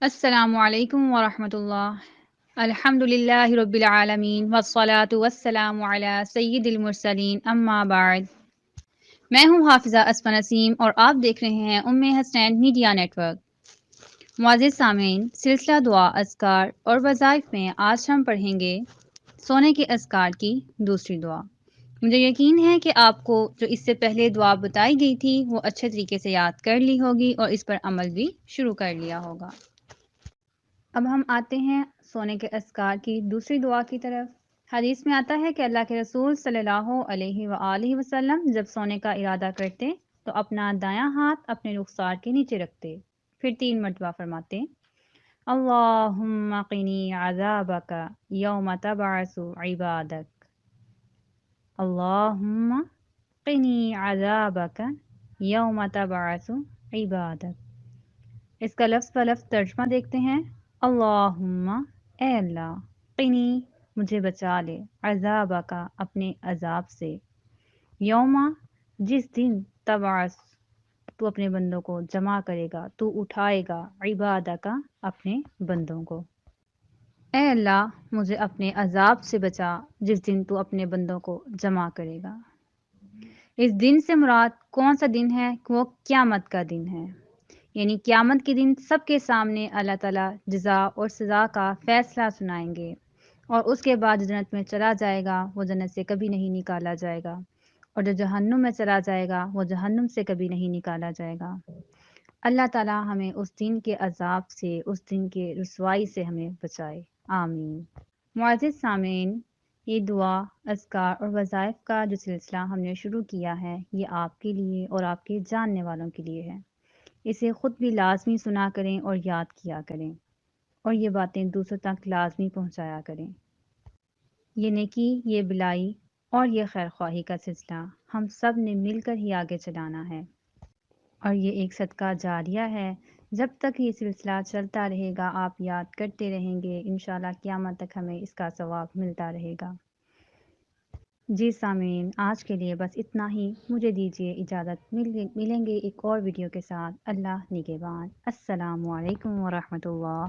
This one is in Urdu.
السلام علیکم ورحمۃ اللہ۔ الحمد للہ رب العالمین والصلاة والسلام علی سید المرسلین، اما بعد۔ میں ہوں حافظہ اسما نسیم اور آپ دیکھ رہے ہیں ام حسنین میڈیا نیٹ ورک۔ معزز سامعین، سلسلہ دعا اذکار اور وظائف میں آج ہم پڑھیں گے سونے کے اذکار کی دوسری دعا۔ مجھے یقین ہے کہ آپ کو جو اس سے پہلے دعا بتائی گئی تھی وہ اچھے طریقے سے یاد کر لی ہوگی اور اس پر عمل بھی شروع کر لیا ہوگا۔ اب ہم آتے ہیں سونے کے اذکار کی دوسری دعا کی طرف۔ حدیث میں آتا ہے کہ اللہ کے رسول صلی اللہ علیہ وآلہ وسلم جب سونے کا ارادہ کرتے تو اپنا دایاں ہاتھ اپنے رخسار کے نیچے رکھتے، پھر 3 مرتبہ فرماتے: اللہم قنی عذابک یوم تبعث عبادک، اللہم قنی عذابک یوم تبعث عبادک۔ اس کا لفظ بہ لفظ ترجمہ دیکھتے ہیں۔ اللہم، اے اللہ، قنی، مجھے بچا لے، عذابک، اپنے عذاب سے، یوم، جس دن، تبعث، تو اپنے بندوں کو جمع کرے گا، تو اٹھائے گا، عبادک، اپنے بندوں کو۔ اے اللہ، مجھے اپنے عذاب سے بچا جس دن تو اپنے بندوں کو جمع کرے گا۔ اس دن سے مراد کون سا دن ہے؟ وہ قیامت کا دن ہے، یعنی قیامت کے دن سب کے سامنے اللہ تعالیٰ جزا اور سزا کا فیصلہ سنائیں گے، اور اس کے بعد جنت میں چلا جائے گا وہ جنت سے کبھی نہیں نکالا جائے گا، اور جو جہنم میں چلا جائے گا وہ جہنم سے کبھی نہیں نکالا جائے گا۔ اللہ تعالیٰ ہمیں اس دن کے عذاب سے، اس دن کے رسوائی سے ہمیں بچائے، آمین۔ معزز سامعین، یہ دعا اذکار اور وظائف کا جو سلسلہ ہم نے شروع کیا ہے یہ آپ کے لیے اور آپ کے جاننے والوں کے لیے ہے۔ اسے خود بھی لازمی سنا کریں اور یاد کیا کریں، اور یہ باتیں دوسروں تک لازمی پہنچایا کریں۔ یہ نیکی، یہ بلائی اور یہ خیر خواہی کا سلسلہ ہم سب نے مل کر ہی آگے چلانا ہے، اور یہ ایک صدقہ جاریہ ہے۔ جب تک یہ سلسلہ چلتا رہے گا، آپ یاد کرتے رہیں گے، انشاءاللہ قیامت تک ہمیں اس کا ثواب ملتا رہے گا۔ جی سامعین، آج کے لیے بس اتنا ہی، مجھے دیجیے اجازت، ملیں گے ایک اور ویڈیو کے ساتھ۔ اللہ نگہبان۔ السلام علیکم ورحمۃ اللہ۔